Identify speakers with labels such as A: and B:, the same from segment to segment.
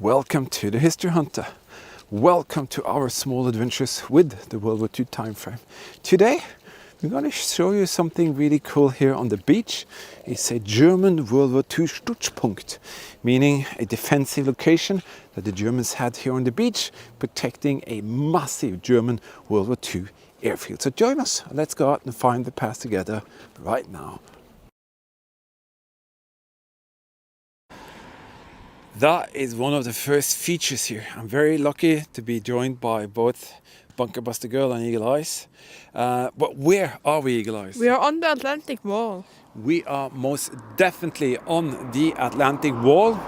A: Welcome to the History Hunter. Welcome to our small adventures with the World War II time frame. Today we're going to show you something really cool here on the beach. It's a German World War II Stützpunkt, meaning a defensive location that the Germans had here on the beach, protecting a massive German World War II airfield. So join us. Let's go out and find the path together right now. That is one of the first features here. I'm very lucky to be joined by both Bunker Buster Girl and Eagle Eyes. But where are we, Eagle Eyes?
B: We are on the Atlantic Wall.
A: We are most definitely on the Atlantic Wall.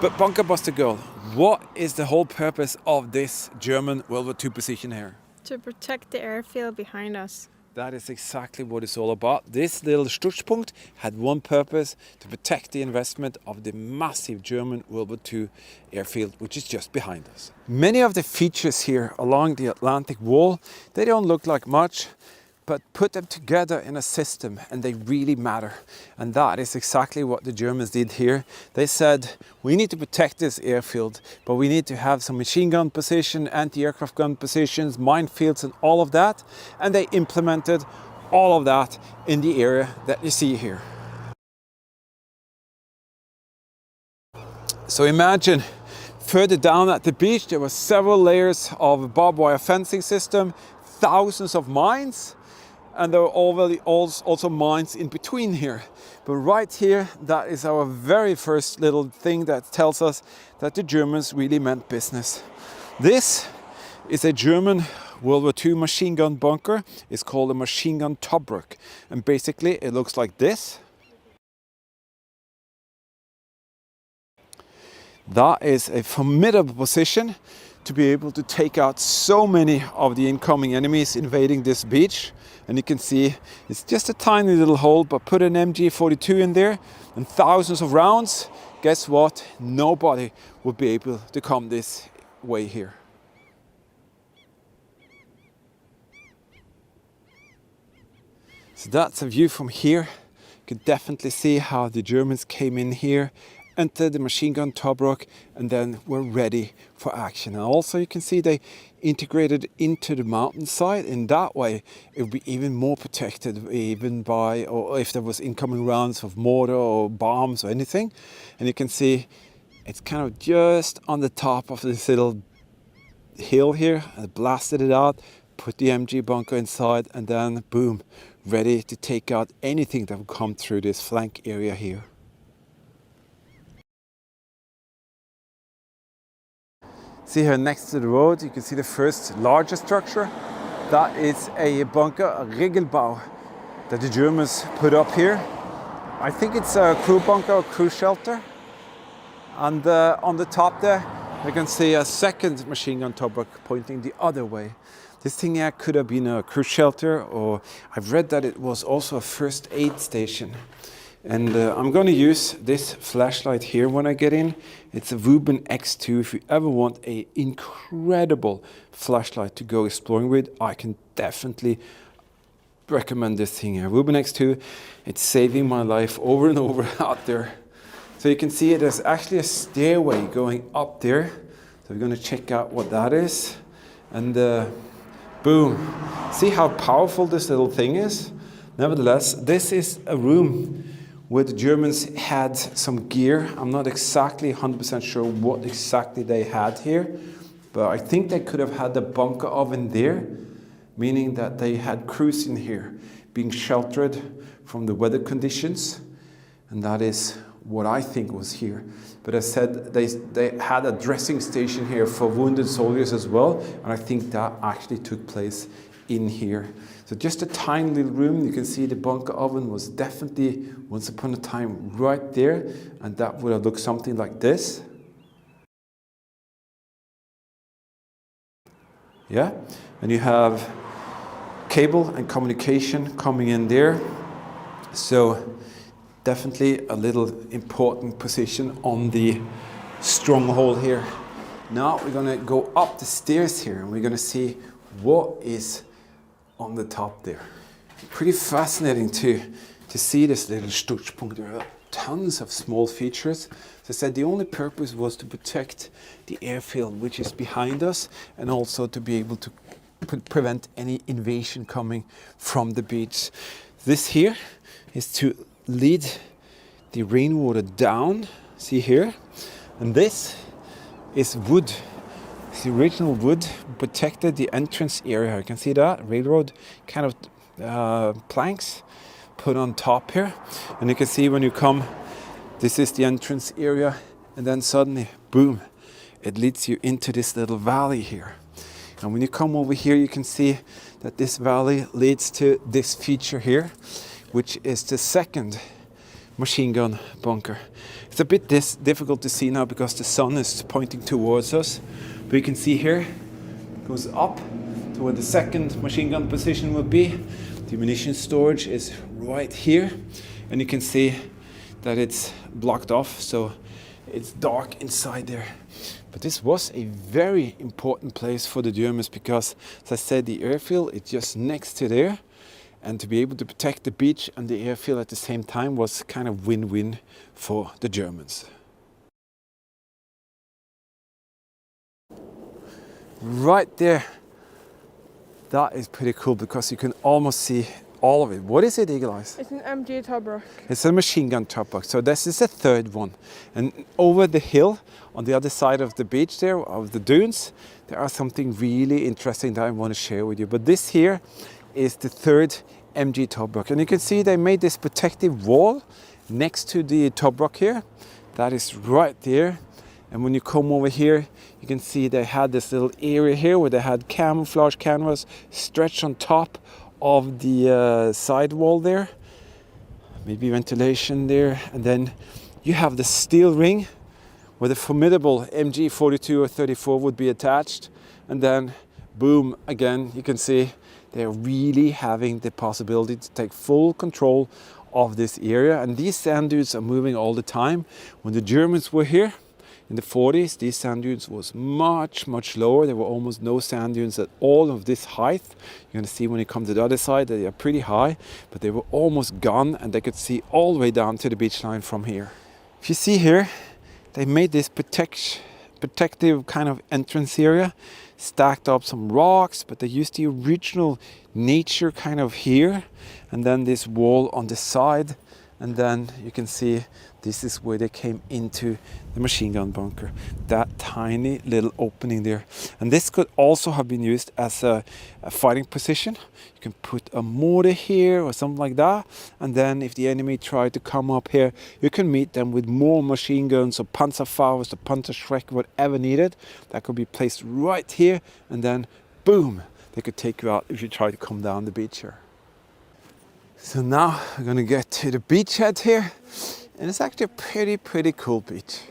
A: But Bunker Buster Girl, what is the whole purpose of this German World War II position here?
B: To protect the airfield behind us.
A: That is exactly what it's all about. This little Stützpunkt had one purpose: to protect the investment of the massive German World War II airfield, which is just behind us. Many of the features here along the Atlantic Wall, they don't look like much, but put them together in a system and they really matter. And that is exactly what the Germans did here. They said, we need to protect this airfield, but we need to have some machine gun position, anti-aircraft gun positions, minefields and all of that. And they implemented all of that in the area that you see here. So imagine further down at the beach, there were several layers of barbed wire fencing system, thousands of mines, and there were already also mines in between here. But right here, that is our very first little thing that tells us that the Germans really meant business. This is a German World War II machine gun bunker. It's called a machine gun Tobruk. And basically it looks like this. That is a formidable position to be able to take out so many of the incoming enemies invading this beach. And you can see it's just a tiny little hole, but put an MG42 in there and thousands of rounds. Guess what? Nobody would be able to come this way here. So that's a view from here. You can definitely see how the Germans came in here, entered the machine gun Tobruk, and then were ready for action. And also you can see they integrated into the mountainside. In that way it would be even more protected, even by, or if there was incoming rounds of mortar or bombs or anything. And you can see it's kind of just on the top of this little hill here, and blasted it out, put the MG bunker inside, and then boom, ready to take out anything that would come through this flank area here. See here next to the road, you can see the first larger structure. That is a bunker, a Regelbau, that the Germans put up here. I think it's a crew bunker or crew shelter. And on the top there, you can see a second machine gun Tobruk pointing the other way. This thing here could have been a crew shelter, or I've read that it was also a first aid station. And I'm going to use this flashlight here when I get in. It's a Ruben X2. If you ever want an incredible flashlight to go exploring with, I can definitely recommend this thing here. Ruben X2, it's saving my life over and over out there. So you can see there's actually a stairway going up there. So we're going to check out what that is. And boom, see how powerful this little thing is? Nevertheless, this is a room where the Germans had some gear. I'm not exactly 100% sure what exactly they had here, but I think they could have had a bunker oven there, meaning that they had crews in here being sheltered from the weather conditions, and that is what I think was here. But as I said, they had a dressing station here for wounded soldiers as well, and I think that actually took place in here. So just a tiny little room. You can see the bunker oven was definitely once upon a time right there, and that would have looked something like this. Yeah, and you have cable and communication coming in there. So definitely a little important position on the stronghold here. Now we're going to go up the stairs here, and we're going to see what is on the top there. Pretty fascinating to see this little Stützpunkt. tons of small features. As I said, the only purpose was to protect the airfield which is behind us, and also to be able to prevent any invasion coming from the beach. This here is to lead the rainwater down, see here, and this is wood. It's the original wood, protected the entrance area. You can see that railroad kind of planks put on top here, and you can see when you come, this is the entrance area, and then suddenly, boom, it leads you into this little valley here. And when you come over here, you can see that this valley leads to this feature here, which is the second machine gun bunker. It's a bit difficult to see now because the sun is pointing towards us, but you can see here, it goes up to where the second machine gun position would be. The ammunition storage is right here, and you can see that it's blocked off, so it's dark inside there. But this was a very important place for the Germans because, as I said, the airfield is just next to there, and to be able to protect the beach and the airfield at the same time was kind of win-win for the Germans. Right there, that is pretty cool because you can almost see all of it. What is it, Eagle Eyes?
B: It's an MG Tobruk.
A: It's a machine gun Tobruk. So this is the third one. And over the hill, on the other side of the beach there, of the dunes, there are something really interesting that I want to share with you. But this here is the third MG Tobruk. And you can see they made this protective wall next to the Tobruk here. That is right there. And when you come over here, you can see they had this little area here where they had camouflage canvas stretched on top of the side wall there, maybe ventilation there, and then you have the steel ring where the formidable MG 42 or 34 would be attached, and then boom, again you can see they're really having the possibility to take full control of this area. And these sand dunes are moving all the time. When the Germans were here in the 40s, these sand dunes was much lower. There were almost no sand dunes at all of this height. You're going to see when you come to the other side, they are pretty high, but they were almost gone, and they could see all the way down to the beach line from here. If you see here, they made this protective kind of entrance area, stacked up some rocks, but they used the original nature kind of here, and then this wall on the side, and then you can see this is where they came into the machine gun bunker, that tiny little opening there. And this could also have been used as a fighting position. You can put a mortar here or something like that, and then if the enemy tried to come up here, you can meet them with more machine guns or Panzerfaust or Panzerschreck, whatever needed. That could be placed right here, and then boom, they could take you out if you try to come down the beach here. So now we're going to get to the beachhead here, and it's actually a pretty cool beach.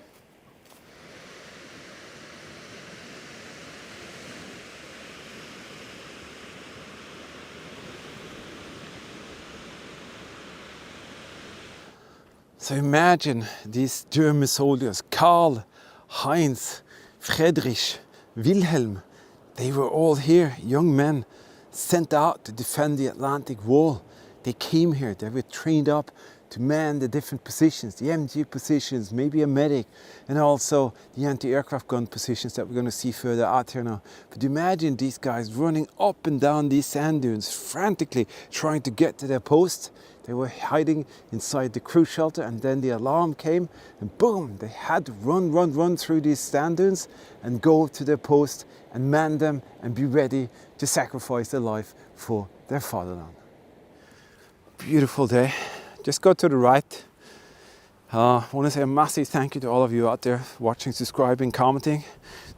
A: So imagine these German soldiers, Karl, Heinz, Friedrich, Wilhelm, they were all here, young men, sent out to defend the Atlantic Wall. They came here, they were trained up to man the different positions, the MG positions, maybe a medic, and also the anti-aircraft gun positions that we're going to see further out here now. But imagine these guys running up and down these sand dunes, frantically trying to get to their post. They were hiding inside the crew shelter, and then the alarm came, and boom, they had to run through these sand dunes and go to their post and man them and be ready to sacrifice their life for their fatherland. Beautiful day. Just go to the right. I want to say a massive thank you to all of you out there watching, subscribing, commenting.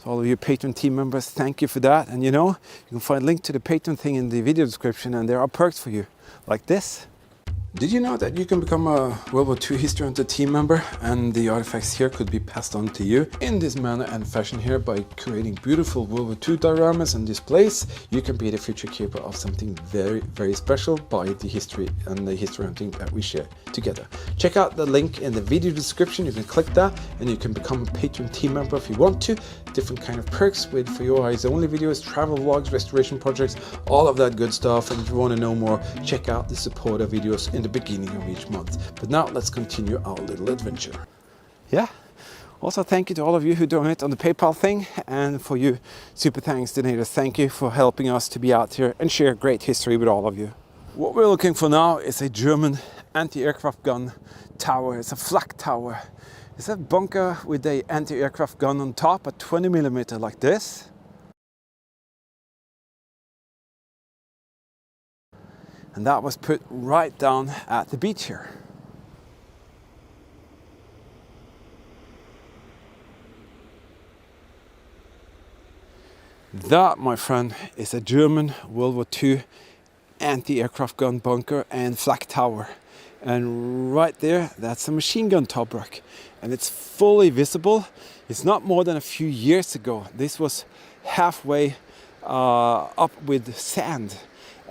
A: To all of you Patreon team members, thank you for that. And you know, you can find a link to the Patreon thing in the video description, and there are perks for you, like this. Did you know that you can become a World War II History Hunter team member, and the artifacts here could be passed on to you in this manner and fashion here by creating beautiful World War II dioramas and displays? You can be the future keeper of something very special by the history and the history hunting that we share together. Check out the link in the video description. You can click that and you can become a Patreon team member if you want to. different kind of perks with for your eyes only videos, travel vlogs, restoration projects, all of that good stuff. And if you want to know more, check out the supporter videos in the beginning of each month. But now let's continue our little adventure. Yeah. Also, thank you to all of you who donate on the PayPal thing, and for you super thanks donators, thank you for helping us to be out here and share great history with all of you. What we're looking for now is a German anti-aircraft gun tower. It's a flak tower. It's a bunker with a anti-aircraft gun on top, a 20mm like this. And that was put right down at the beach here. That, my friend, is a German World War II anti-aircraft gun bunker and flak tower. And right there, that's a machine gun tobruk. And it's fully visible. It's not more than a few years ago. This was halfway up with sand.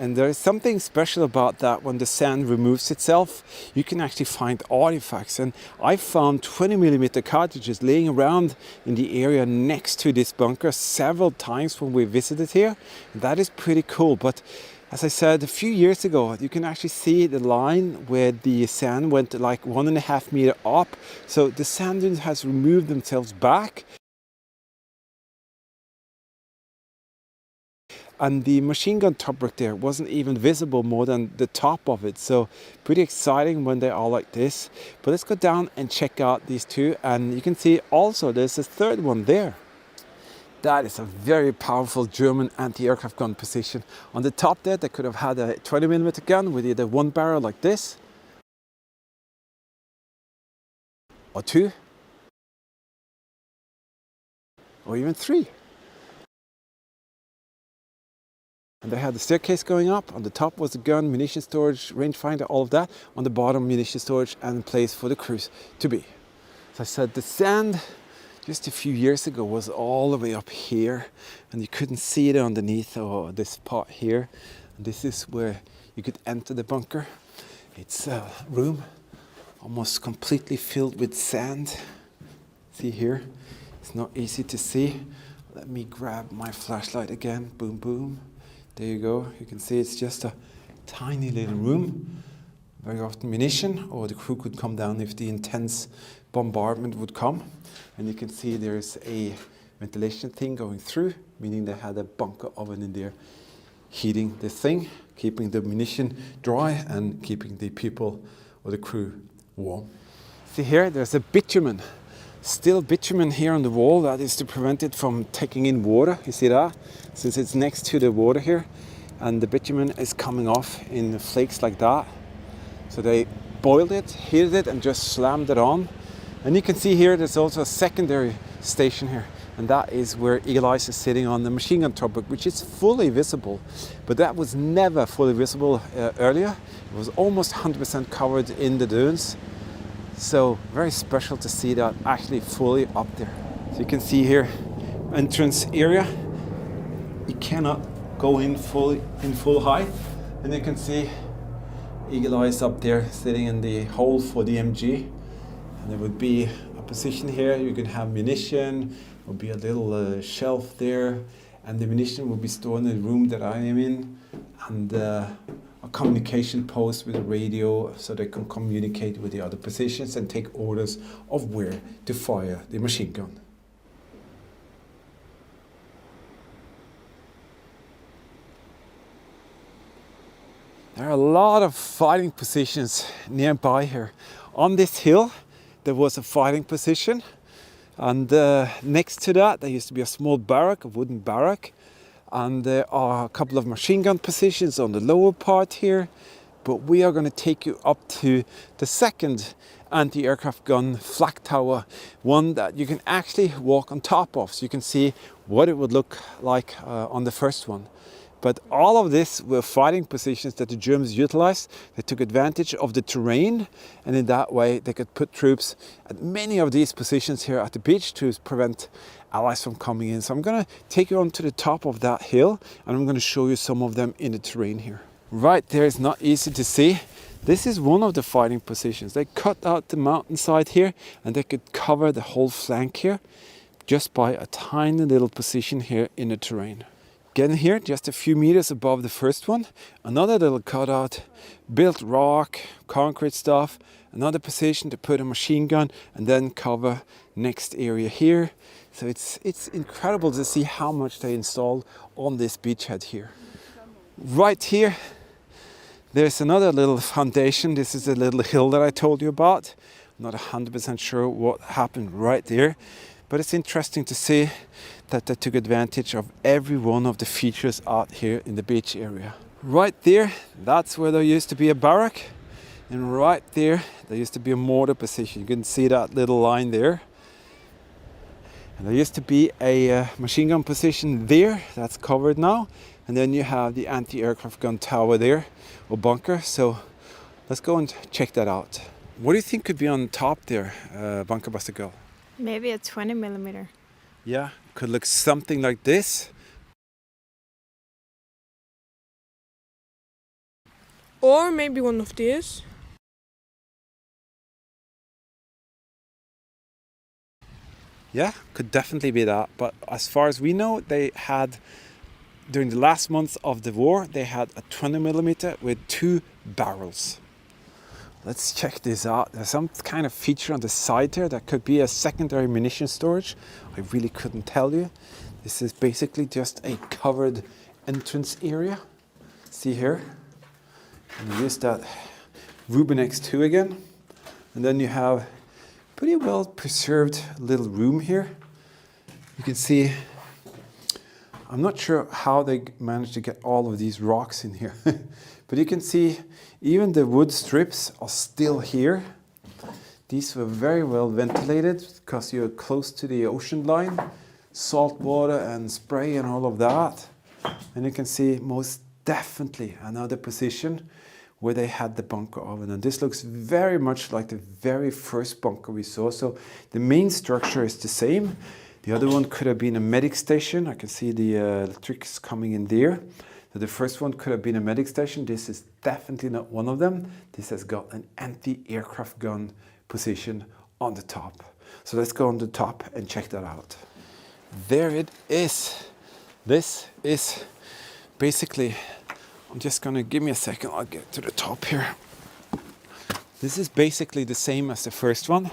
A: And there is something special about that. When the sand removes itself, you can actually find artifacts. And I found 20mm cartridges laying around in the area next to this bunker several times when we visited here. And that is pretty cool. But as I said, a few years ago, you can actually see the line where the sand went like 1.5 meters up. So the sand dunes has removed themselves back. And the machine gun tobruk there wasn't even visible more than the top of it. So pretty exciting when they are like this. But let's go down and check out these two. And you can see also there's a third one there. That is a very powerful German anti-aircraft gun position. On the top there, they could have had a 20mm gun with either one barrel like this, or two, or even three. And they had the staircase going up. On the top was the gun, munition storage, rangefinder, all of that. On the bottom, munition storage and place for the crews to be. As I said, the sand just a few years ago was all the way up here, and you couldn't see it underneath or this part here. And this is where you could enter the bunker. It's a room almost completely filled with sand. See here, it's not easy to see. Let me grab my flashlight again. Boom, boom. There you go. You can see it's just a tiny little room. Very often munition, or the crew could come down if the intense bombardment would come. And you can see there's a ventilation thing going through, meaning they had a bunker oven in there heating the thing, keeping the munition dry and keeping the people or the crew warm. See here, there's a bitumen. Still bitumen here on the wall. That is to prevent it from taking in water. You see that? Since it's next to the water here, and the bitumen is coming off in flakes like that. So they boiled it, heated it, and just slammed it on. And you can see here there's also a secondary station here, and that is where Eagle Eyes is sitting on the machine gun tobruk, which is fully visible. But that was never fully visible earlier. It was almost 100% covered in the dunes. So very special to see that actually fully up there. So you can see here, entrance area. You cannot go in full height, and you can see Eagle Eyes up there sitting in the hole for the MG. And there would be a position here. You could have munition. There would be a little shelf there, and the munition would be stored in the room that I am in, and a communication post with a radio so they can communicate with the other positions and take orders of where to fire the machine gun. There are a lot of fighting positions nearby here. On this hill there was a fighting position, and next to that there used to be a small barrack, a wooden barrack. And there are a couple of machine gun positions on the lower part here. But we are going to take you up to the second anti-aircraft gun flak tower, one that you can actually walk on top of, so you can see what it would look like on the first one. But all of this were fighting positions that the Germans utilized. They took advantage of the terrain, and in that way they could put troops at many of these positions here at the beach to prevent allies from coming in. So I'm going to take you on to the top of that hill, and I'm going to show you some of them in the terrain here. Right there is not easy to see. This is one of the fighting positions. They cut out the mountainside here, and they could cover the whole flank here. just by a tiny little position here in the terrain. Again here, just a few meters above the first one, another little cutout, built rock, concrete stuff, another position to put a machine gun and then cover next area here. So it's incredible to see how much they installed on this beachhead here. Right here, there's another little foundation. This is a little hill that I told you about. I'm not 100% sure what happened right there, but it's interesting to see that they took advantage of every one of the features out here in the beach area. Right there, that's where there used to be a barrack. And right there used to be a mortar position. You can see that little line there. And there used to be a machine gun position there. That's covered now. And then you have the anti-aircraft gun tower there, or bunker. So let's go and check that out. What do you think could be on top there, Bunker Buster Girl?
B: Maybe a 20 millimeter.
A: Yeah, could look something like this.
B: Or maybe one of these.
A: Yeah, could definitely be that. But as far as we know, they had, during the last months of the war, they had a 20 millimeter with 2 barrels. Let's check this out. There's some kind of feature on the side here that could be a secondary munition storage. I really couldn't tell you. This is basically just a covered entrance area. See here? And use that Rubin X2 again. And then you have pretty well preserved little room here. You can see, I'm not sure how they managed to get all of these rocks in here. But you can see even the wood strips are still here. These were very well ventilated because you're close to the ocean line. Salt water and spray and all of that. And you can see most definitely another position where they had the bunker oven. And this looks very much like the very first bunker we saw. So the main structure is the same. The other one could have been a medic station. I can see the electrics coming in there. So the first one could have been a medic station. This is definitely not one of them. This has got an anti-aircraft gun position on the top. So let's go on the top and check that out. There it is. This is basically, I'm just gonna, give me a second, I'll get to the top here. This is basically the same as the first one.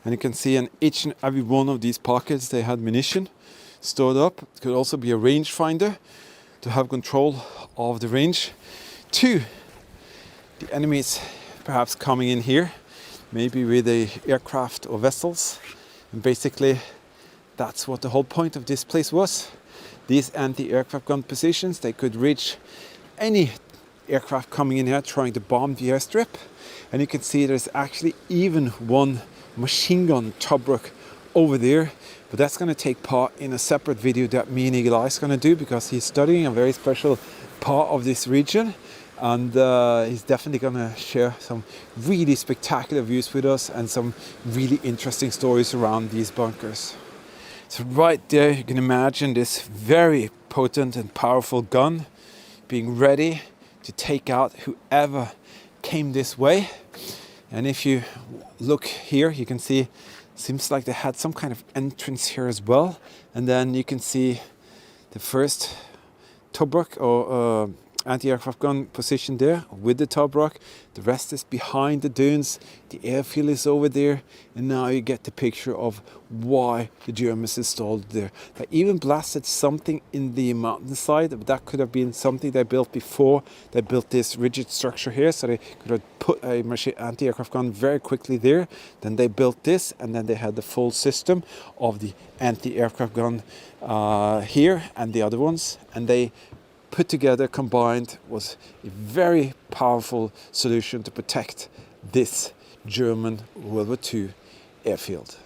A: And you can see in each and every one of these pockets they had munition stored up. It could also be a rangefinder to have control of the range. 2, the enemies perhaps coming in here, maybe with the aircraft or vessels. And basically that's what the whole point of this place was. These anti-aircraft gun positions, they could reach any aircraft coming in here trying to bomb the airstrip. And you can see there's actually even one machine gun Tobruk over there. But that's going to take part in a separate video that me and Eagle Eye is going to do, because he's studying a very special part of this region. And he's definitely going to share some really spectacular views with us and some really interesting stories around these bunkers. So right there you can imagine this very potent and powerful gun being ready to take out whoever came this way. And if you look here, you can see, seems like they had some kind of entrance here as well. And then you can see the first Tobruk or anti-aircraft gun position there with the Tobruk. The rest is behind the dunes. The airfield is over there. And now you get the picture of why the Germans installed there. They even blasted something in the mountainside, but that could have been something they built before they built this rigid structure here. So they could have put a anti-aircraft gun very quickly there. Then they built this, and then they had the full system of the anti-aircraft gun here and the other ones. And they put together, combined, was a very powerful solution to protect this German World War II airfield.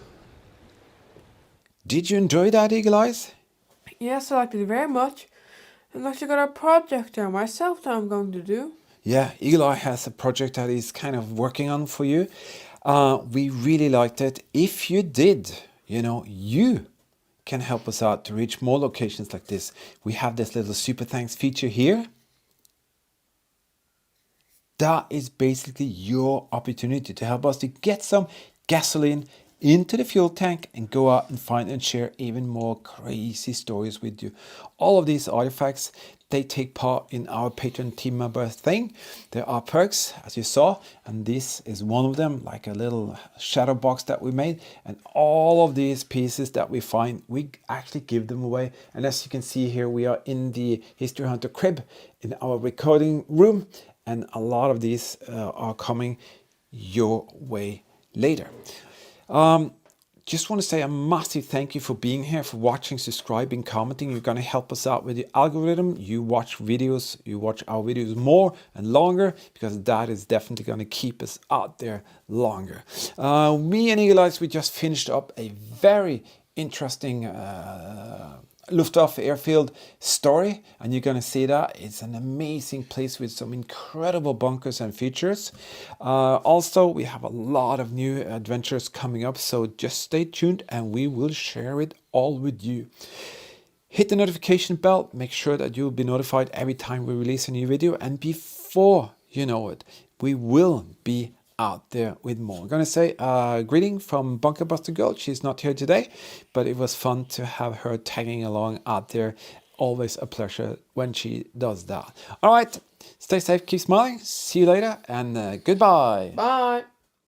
A: Did you enjoy that, Eagle Eyes?
B: Yes, I liked it very much. And I've actually got a project there myself that I'm going to do.
A: Yeah, Eagle Eye has a project that he's kind of working on for you. We really liked it. If you did, you can help us out to reach more locations like this. We have this little super thanks feature here. That is basically your opportunity to help us to get some gasoline into the fuel tank and go out and find and share even more crazy stories with you. All of these artifacts, they take part in our Patreon team member thing. There are perks, as you saw, and this is one of them, like a little shadow box that we made. And all of these pieces that we find, we actually give them away. And as you can see here, we are in the History Hunter crib in our recording room, and a lot of these are coming your way later. Just want to say a massive thank you for being here, for watching, subscribing, commenting. You're going to help us out with the algorithm. You watch videos, you watch our videos more and longer, because that is definitely going to keep us out there longer. Me and Eagle Eyes, we just finished up a very interesting Luftwaffe airfield story, and you're going to see that it's an amazing place with some incredible bunkers and features. Also, we have a lot of new adventures coming up, so just stay tuned and we will share it all with you. Hit the notification bell, make sure that you'll be notified every time we release a new video, and before you know it, we will be out there with more. I'm going to say greeting from Bunker Buster Girl. She's not here today, but it was fun to have her tagging along out there. Always a pleasure when she does that. All right, stay safe, keep smiling. See you later, and goodbye.
B: Bye.